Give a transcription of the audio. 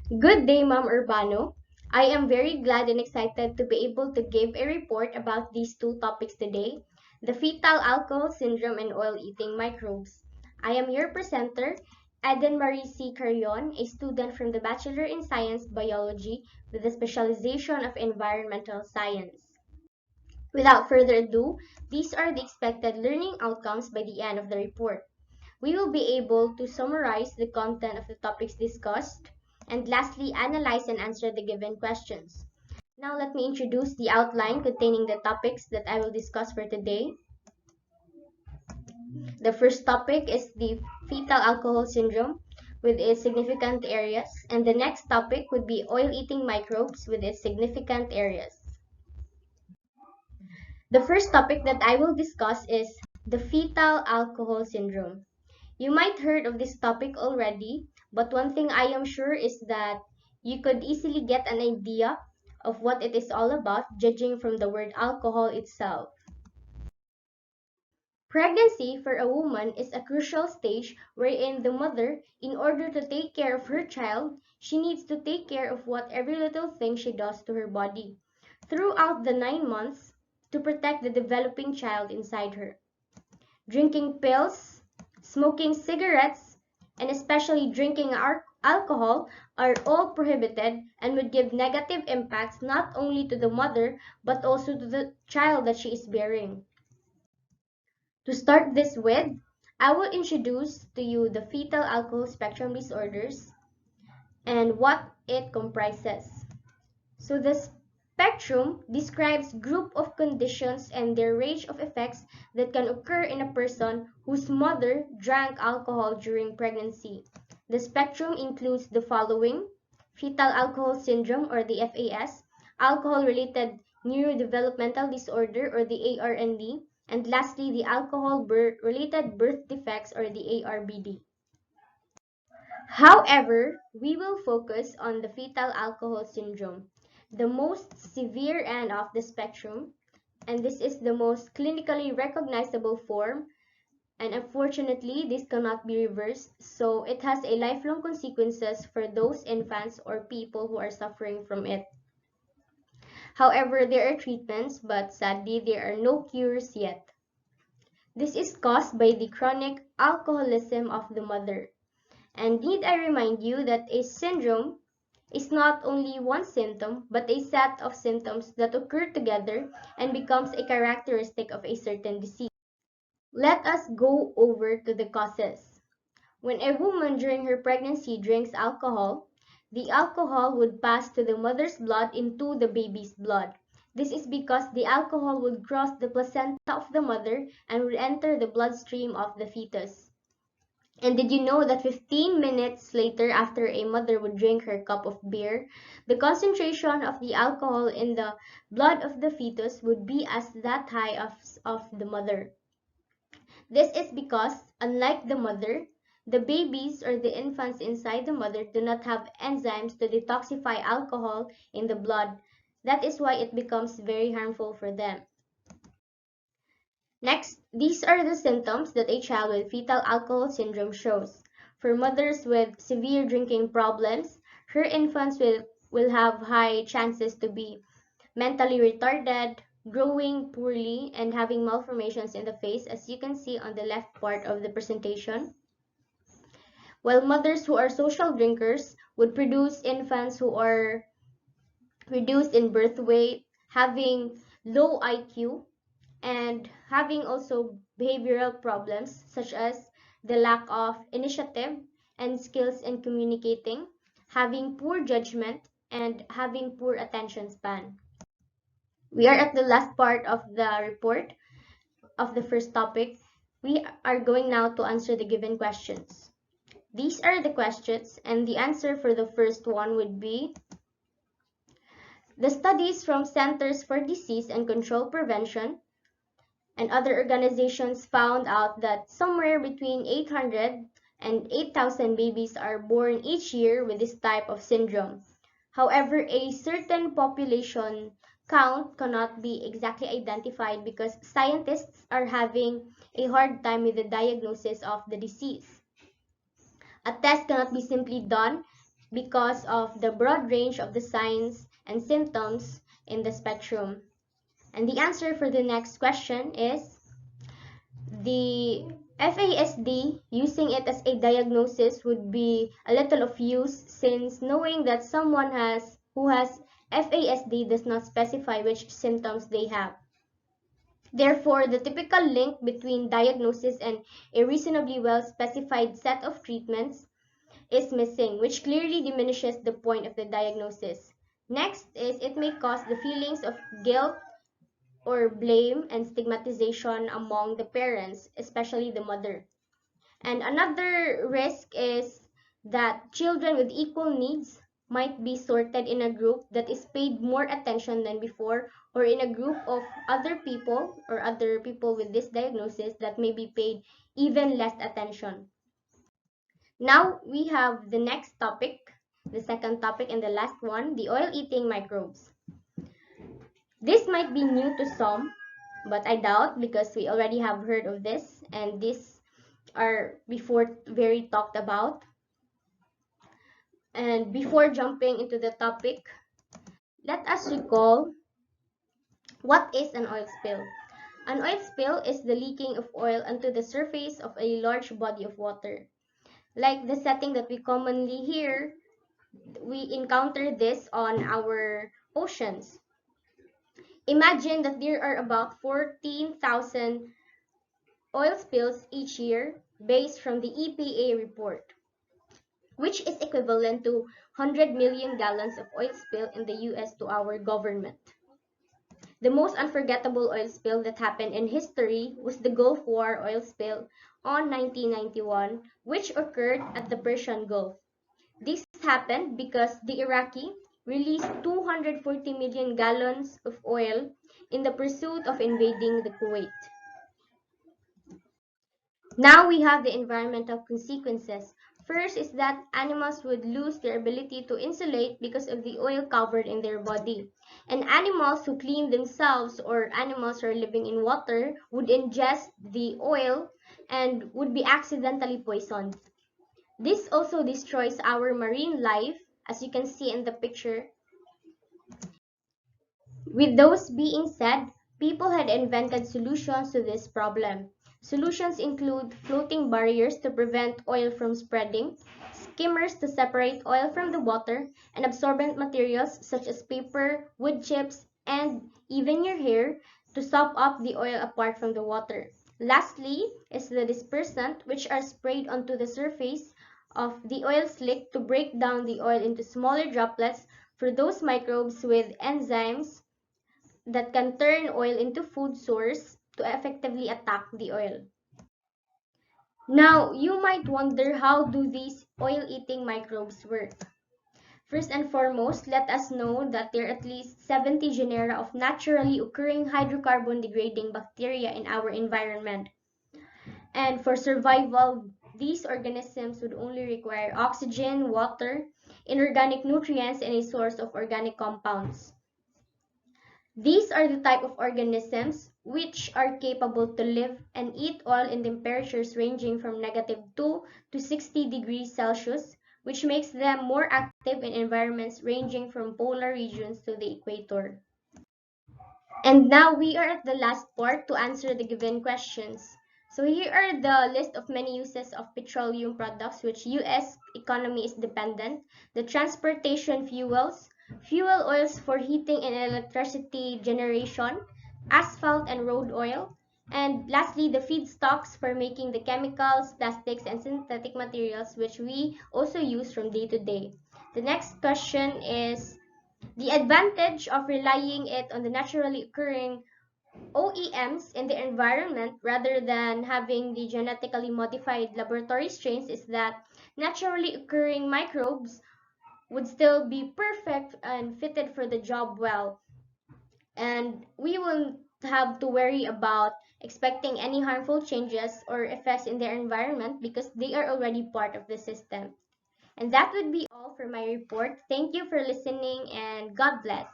Good day, Ma'am Urbano. I am very glad and excited to be able to give a report about these two topics today, the fetal alcohol syndrome and oil-eating microbes. I am your presenter, Eden Marie C. Carrion, a student from the Bachelor in Science Biology with the specialization of Environmental Science. Without further ado, these are the expected learning outcomes by the end of the report. We will be able to summarize the content of the topics discussed and lastly analyze and answer the given questions. Now let me introduce the outline containing the topics that I will discuss for today. The first topic is the fetal alcohol syndrome with its significant areas, and the next topic would be oil-eating microbes with its significant areas. The first topic that I will discuss is the fetal alcohol syndrome. You might heard of this topic already, but one thing I am sure is that you could easily get an idea of what it is all about judging from the word alcohol itself. Pregnancy for a woman is a crucial stage wherein the mother, in order to take care of her child, she needs to take care of what every little thing she does to her body throughout the 9 months to protect the developing child inside her. Drinking pills, smoking cigarettes, and especially drinking alcohol are all prohibited and would give negative impacts not only to the mother but also to the child that she is bearing. To start this with, I will introduce to you the fetal alcohol spectrum disorders and what it comprises. So the spectrum describes group of conditions and their range of effects that can occur in a person whose mother drank alcohol during pregnancy. The spectrum includes the following: fetal alcohol syndrome or the FAS, alcohol-related neurodevelopmental disorder or the ARND, and lastly the alcohol-related birth defects or the ARBD. However, we will focus on the fetal alcohol syndrome, the most severe end of the spectrum, and this is the most clinically recognizable form, and unfortunately, this cannot be reversed, so it has a lifelong consequences for those infants or people who are suffering from it. However, there are treatments, but sadly, there are no cures yet. This is caused by the chronic alcoholism of the mother. And need I remind you that a syndrome is not only one symptom, but a set of symptoms that occur together and becomes a characteristic of a certain disease. Let us go over to the causes. When a woman during her pregnancy drinks alcohol, the alcohol would pass to the mother's blood into the baby's blood. This is because the alcohol would cross the placenta of the mother and would enter the bloodstream of the fetus. And did you know that 15 minutes later after a mother would drink her cup of beer, the concentration of the alcohol in the blood of the fetus would be as that high of the mother? This is because, unlike the mother, the babies or the infants inside the mother do not have enzymes to detoxify alcohol in the blood. That is why it becomes very harmful for them. Next, these are the symptoms that a child with fetal alcohol syndrome shows. For mothers with severe drinking problems, her infants will have high chances to be mentally retarded, growing poorly, and having malformations in the face, as you can see on the left part of the presentation. While mothers who are social drinkers would produce infants who are reduced in birth weight, having low IQ, and having also behavioral problems such as the lack of initiative and skills in communicating, having poor judgment, and having poor attention span. We are at the last part of the report of the first topic. We are going now to answer the given questions. These are the questions, and the answer for the first one would be: the studies from Centers for Disease and Control Prevention and other organizations found out that somewhere between 800 and 8,000 babies are born each year with this type of syndrome. However, a certain population count cannot be exactly identified because scientists are having a hard time with the diagnosis of the disease. A test cannot be simply done because of the broad range of the signs and symptoms in the spectrum. And the answer for the next question is the FASD. Using it as a diagnosis would be a little of use, since knowing that someone who has FASD does not specify which symptoms they have. Therefore, the typical link between diagnosis and a reasonably well specified set of treatments is missing, which clearly diminishes the point of the diagnosis. Next is it may cause the feelings of guilt or blame and stigmatization among the parents, especially the mother. And another risk is that children with equal needs might be sorted in a group that is paid more attention than before, or in a group of other people with this diagnosis that may be paid even less attention. Now we have the next topic, the second topic and the last one, the oil-eating microbes. This might be new to some, but I doubt, because we already have heard of this and these are before very talked about. And before jumping into the topic, let us recall what is an oil spill. An oil spill is the leaking of oil onto the surface of a large body of water. Like the setting that we commonly hear, we encounter this on our oceans. Imagine that there are about 14,000 oil spills each year based from the EPA report, which is equivalent to 100 million gallons of oil spill in the US to our government. The most unforgettable oil spill that happened in history was the Gulf War oil spill on 1991, which occurred at the Persian Gulf. This happened because the Iraqi released 240 million gallons of oil in the pursuit of invading the Kuwait. Now we have the environmental consequences. First is that animals would lose their ability to insulate because of the oil covered in their body. And animals who clean themselves or animals who are living in water would ingest the oil and would be accidentally poisoned. This also destroys our marine life, as you can see in the picture. With those being said, people had invented solutions to this problem. Solutions include floating barriers to prevent oil from spreading, skimmers to separate oil from the water, and absorbent materials such as paper, wood chips, and even your hair to sop up the oil apart from the water. Lastly is the dispersant, which are sprayed onto the surface of the oil slick to break down the oil into smaller droplets for those microbes with enzymes that can turn oil into food source to effectively attack the oil. Now, you might wonder, how do these oil-eating microbes work? First and foremost, let us know that there are at least 70 genera of naturally occurring hydrocarbon-degrading bacteria in our environment. And for survival, these organisms would only require oxygen, water, inorganic nutrients, and a source of organic compounds. These are the type of organisms which are capable to live and eat oil in temperatures ranging from -2 to 60 degrees Celsius, which makes them more active in environments ranging from polar regions to the equator. And now we are at the last part to answer the given questions. So here are the list of many uses of petroleum products which US economy is dependent: the transportation fuels, fuel oils for heating and electricity generation, asphalt and road oil, and lastly the feedstocks for making the chemicals, plastics, and synthetic materials which we also use from day to day. The next question is the advantage of relying it on the naturally occurring OEMs in the environment rather than having the genetically modified laboratory strains is that naturally occurring microbes would still be perfect and fitted for the job well. And we won't have to worry about expecting any harmful changes or effects in their environment because they are already part of the system. And that would be all for my report. Thank you for listening and God bless.